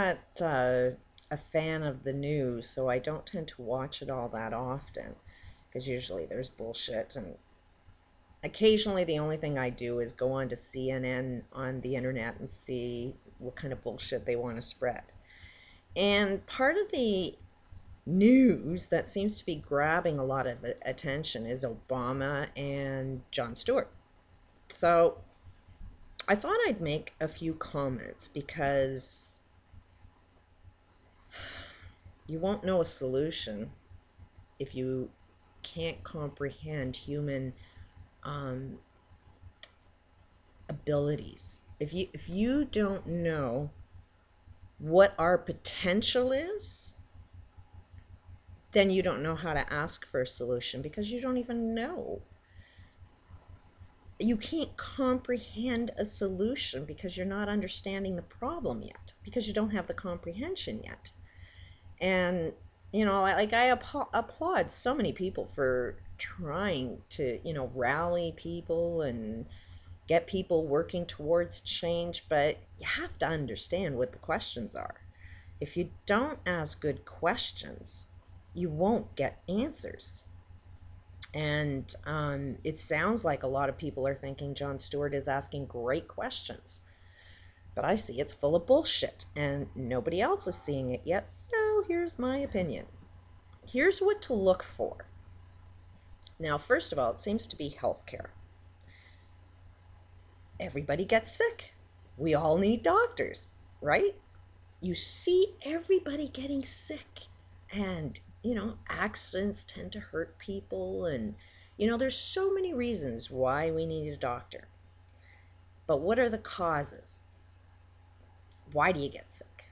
not a fan of the news, so I don't tend to watch it all that often because usually there's bullshit. And occasionally, the only thing I do is go on to CNN on the internet and see what kind of bullshit they want to spread. And part of the news that seems to be grabbing a lot of attention is Obama and Jon Stewart. So I thought I'd make a few comments because you won't know a solution if you can't comprehend human um, abilities. If you don't know what our potential is, then you don't know how to ask for a solution because you don't even know. You can't comprehend a solution because you're not understanding the problem yet, because you don't have the comprehension yet. And like I applaud so many people for trying to rally people and get people working towards change, but you have to understand what the questions are. If you don't ask good questions, you won't get answers. And it sounds like a lot of people are thinking Jon Stewart is asking great questions. But I see it's full of bullshit, and nobody else is seeing it yet, so here's my opinion. Here's what to look for. Now, first of all, it seems to be healthcare. Everybody gets sick. We all need doctors, right? You see everybody getting sick, and accidents tend to hurt people, and there's so many reasons why we need a doctor. But what are the causes? Why do you get sick?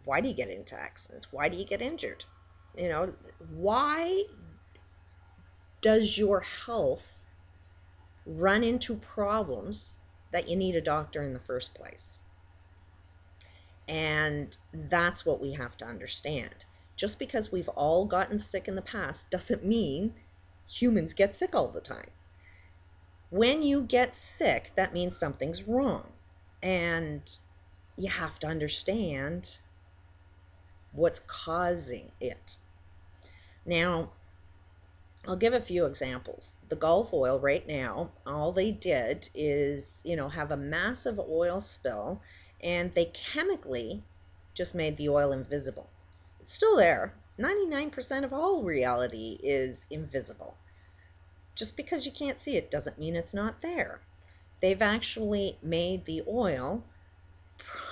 Why do you get into accidents? Why do you get injured? Why does your health run into problems that you need a doctor in the first place? And that's what we have to understand. Just because we've all gotten sick in the past doesn't mean humans get sick all the time. When you get sick, that means something's wrong. And you have to understand what's causing it. Now, I'll give a few examples. The Gulf oil right now, all they did is, have a massive oil spill, and they chemically just made the oil invisible. It's still there. 99% of all reality is invisible. Just because you can't see it doesn't mean it's not there. They've actually made the oil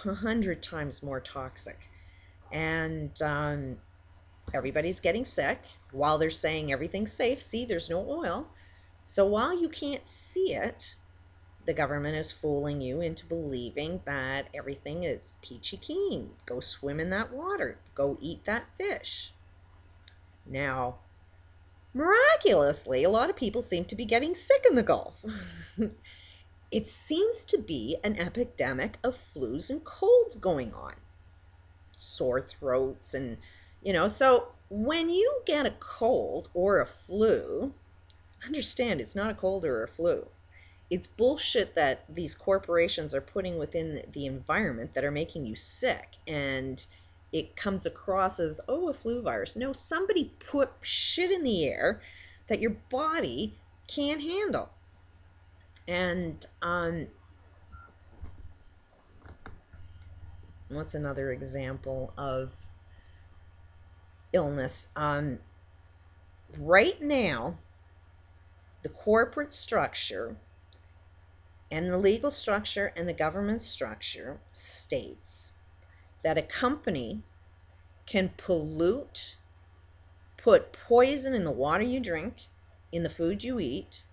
100 times more toxic. And everybody's getting sick while they're saying everything's safe. See, there's no oil. So while you can't see it, the government is fooling you into believing that everything is peachy keen. Go swim in that water. Go eat that fish. Now, miraculously, a lot of people seem to be getting sick in the Gulf. It seems to be an epidemic of flus and colds going on. Sore throats and, so when you get a cold or a flu, understand it's not a cold or a flu. It's bullshit that these corporations are putting within the environment that are making you sick, and it comes across as, oh, a flu virus. No, somebody put shit in the air that your body can't handle. And what's another example of illness? Right now, the corporate structure and the legal structure and the government structure states that a company can pollute, put poison in the water you drink, in the food you eat,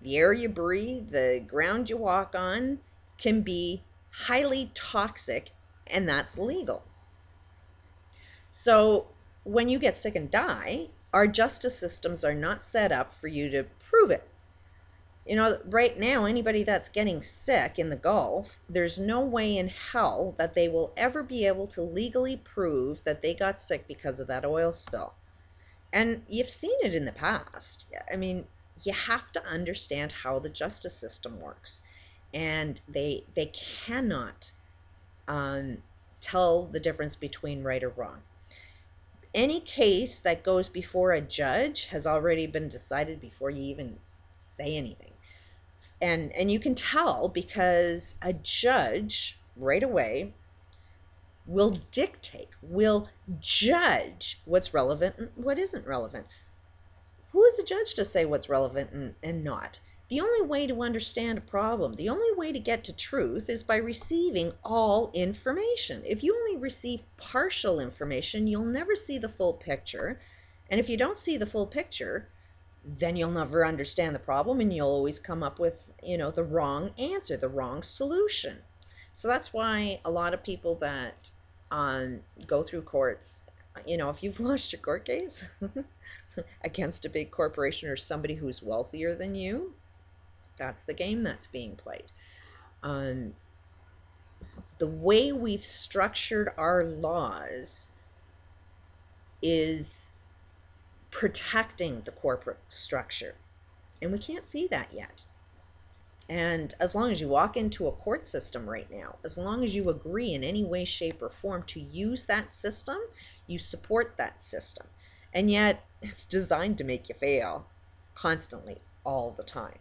the air you breathe, the ground you walk on, can be highly toxic, and that's legal. So when you get sick and die, our justice systems are not set up for you to prove it. Right now, anybody that's getting sick in the Gulf, there's no way in hell that they will ever be able to legally prove that they got sick because of that oil spill. And you've seen it in the past. I mean, you have to understand how the justice system works. And they cannot tell the difference between right or wrong. Any case that goes before a judge has already been decided before you even say anything. And you can tell because a judge right away will dictate, will judge what's relevant and what isn't relevant. Who is a judge to say what's relevant and not? The only way to understand a problem, the only way to get to truth is by receiving all information. If you only receive partial information, you'll never see the full picture. And if you don't see the full picture, then you'll never understand the problem and you'll always come up with, the wrong answer, the wrong solution. So that's why a lot of people that go through courts, if you've lost your court case against a big corporation or somebody who's wealthier than you, that's the game that's being played. The way we've structured our laws is protecting the corporate structure, and we can't see that yet. And as long as you walk into a court system right now, as long as you agree in any way, shape, or form to use that system, you support that system. And yet it's designed to make you fail constantly, all the time.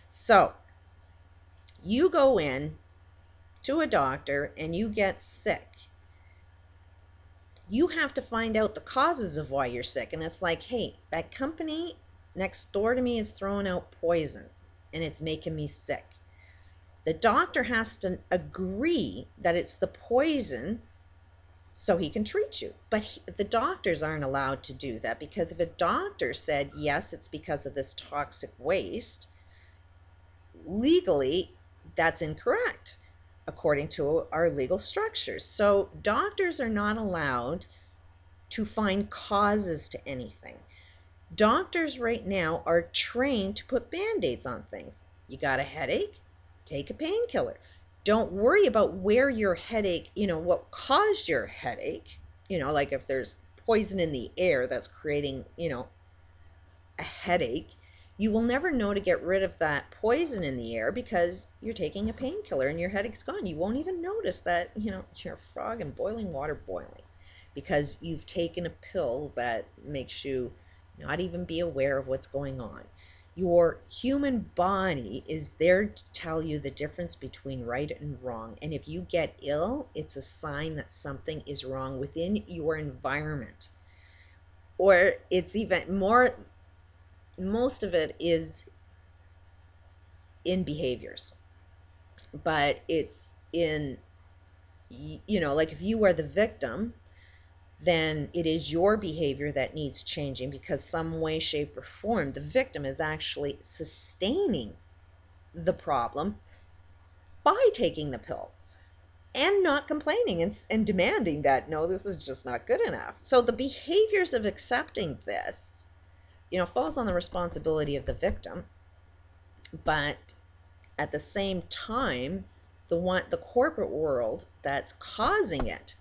So you go in to a doctor and you get sick. You have to find out the causes of why you're sick. And it's like, hey, that company next door to me is throwing out poison and it's making me sick. The doctor has to agree that it's the poison so he can treat you. But the doctors aren't allowed to do that, because if a doctor said, yes, it's because of this toxic waste, legally, that's incorrect according to our legal structures. So doctors are not allowed to find causes to anything. Doctors right now are trained to put band-aids on things. You got a headache? Take a painkiller. Don't worry about where your headache, what caused your headache. Like if there's poison in the air that's creating, a headache, you will never know to get rid of that poison in the air because you're taking a painkiller and your headache's gone. You won't even notice that, you're a frog in boiling water boiling because you've taken a pill that makes you not even be aware of what's going on. Your human body is there to tell you the difference between right and wrong. And if you get ill, it's a sign that something is wrong within your environment. Or it's even more, most of it is in behaviors. But it's in, like if you are the victim, then it is your behavior that needs changing, because some way, shape, or form, the victim is actually sustaining the problem by taking the pill and not complaining and demanding that, no, this is just not good enough. So the behaviors of accepting this, falls on the responsibility of the victim, but at the same time, the corporate world that's causing it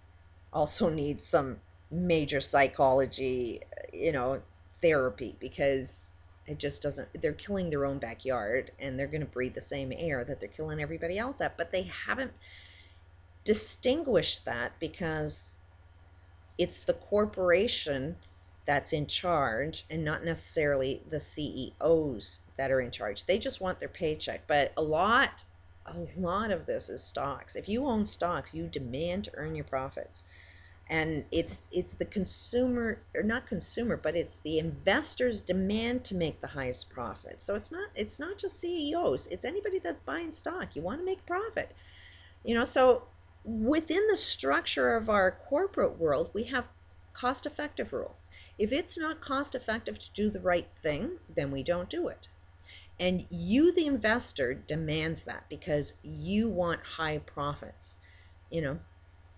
also needs some major psychology, therapy, because it just doesn't, they're killing their own backyard and they're going to breathe the same air that they're killing everybody else at. But they haven't distinguished that because it's the corporation that's in charge and not necessarily the CEOs that are in charge. They just want their paycheck. But a lot of this is stocks. If you own stocks, you demand to earn your profits. And it's the consumer, or not consumer, but it's the investors' demand to make the highest profit. So it's not just CEOs, it's anybody that's buying stock. You want to make a profit. So within the structure of our corporate world, we have cost-effective rules. If it's not cost-effective to do the right thing, then we don't do it. And you, the investor, demands that because you want high profits,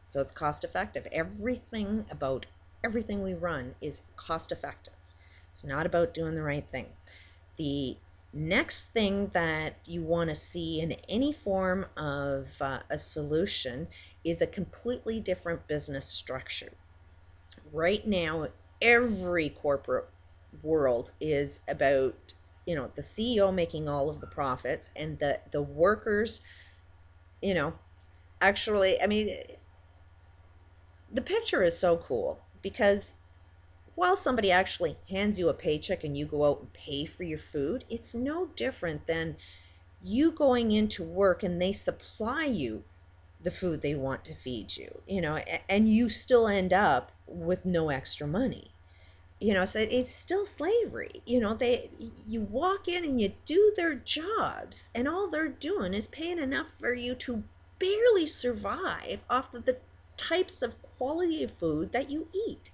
So it's cost effective. Everything we run is cost effective. It's not about doing the right thing. The next thing that you want to see in any form of a solution is a completely different business structure. Right now, every corporate world is about, the CEO making all of the profits and the workers, actually, The picture is so cool because while somebody actually hands you a paycheck and you go out and pay for your food, it's no different than you going into work and they supply you the food they want to feed you, and you still end up with no extra money. So it's still slavery. You walk in and you do their jobs, and all they're doing is paying enough for you to barely survive off of the types of quality of food that you eat.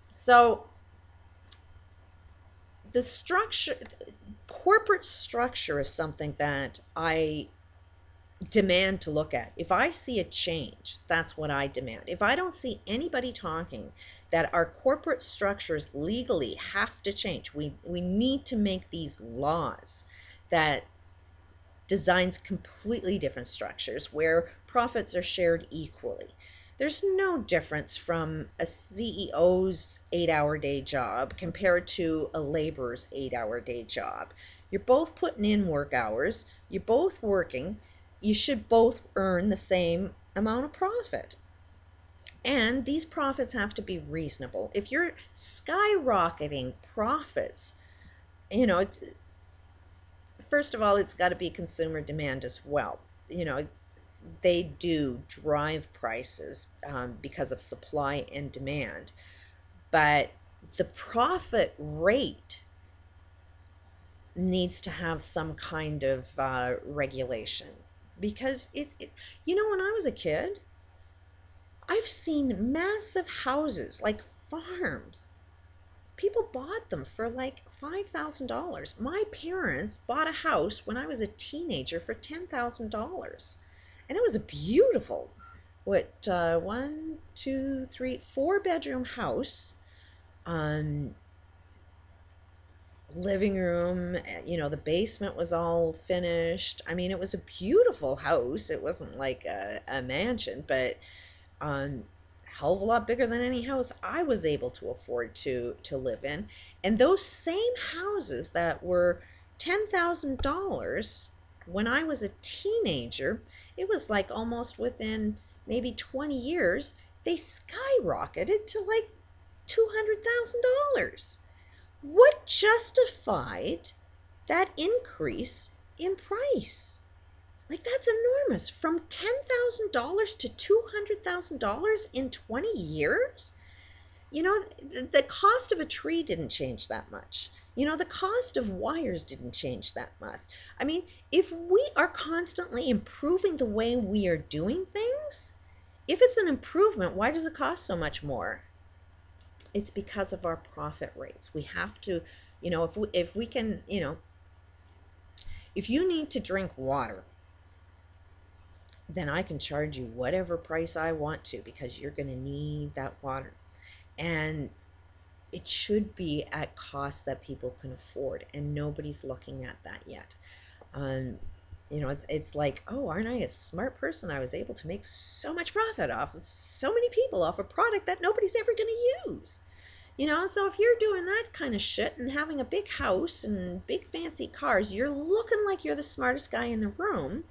So the structure, corporate structure, is something that I demand to look at. If I see a change, that's what I demand. If I don't see anybody talking that our corporate structures legally have to change, we need to make these laws that designs completely different structures where profits are shared equally. There's no difference from a CEO's 8-hour day job compared to a laborer's 8-hour day job. You're both putting in work hours, you're both working, you should both earn the same amount of profit. And these profits have to be reasonable. If you're skyrocketing profits, you know, first of all, it's got to be consumer demand as well. They do drive prices because of supply and demand, but the profit rate needs to have some kind of regulation because when I was a kid, I've seen massive houses like farms. People bought them for like $5,000. My parents bought a house when I was a teenager for $10,000. And it was a beautiful, one, two, three, 4-bedroom house. Um, Living room, the basement was all finished. I mean, it was a beautiful house. It wasn't like a mansion, but um, hell of a lot bigger than any house I was able to afford to live in. And those same houses that were $10,000 when I was a teenager, it was like almost within maybe 20 years, they skyrocketed to like $200,000. What justified that increase in price? Like, that's enormous. From $10,000 to $200,000 in 20 years? The cost of a tree didn't change that much. The cost of wires didn't change that much. I mean, if we are constantly improving the way we are doing things, if it's an improvement, why does it cost so much more? It's because of our profit rates. We have to, if we can, if you need to drink water, then I can charge you whatever price I want to because you're going to need that water. And it should be at cost that people can afford, and nobody's looking at that yet. Um, it's like, oh, aren't I a smart person? I was able to make so much profit off of so many people off a product that nobody's ever going to use. So if you're doing that kind of shit and having a big house and big fancy cars, you're looking like you're the smartest guy in the room,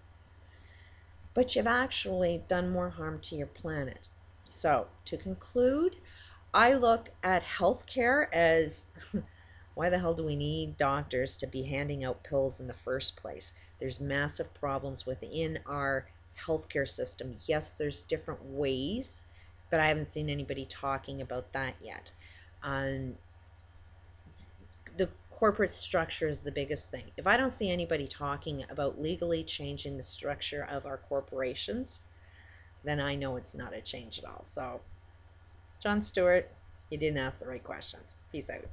but you've actually done more harm to your planet. So, to conclude, I look at healthcare as why the hell do we need doctors to be handing out pills in the first place? There's massive problems within our healthcare system. Yes, there's different ways, but I haven't seen anybody talking about that yet. Um, the corporate structure is the biggest thing. If I don't see anybody talking about legally changing the structure of our corporations, then I know it's not a change at all. So, Jon Stewart, you didn't ask the right questions. Peace out.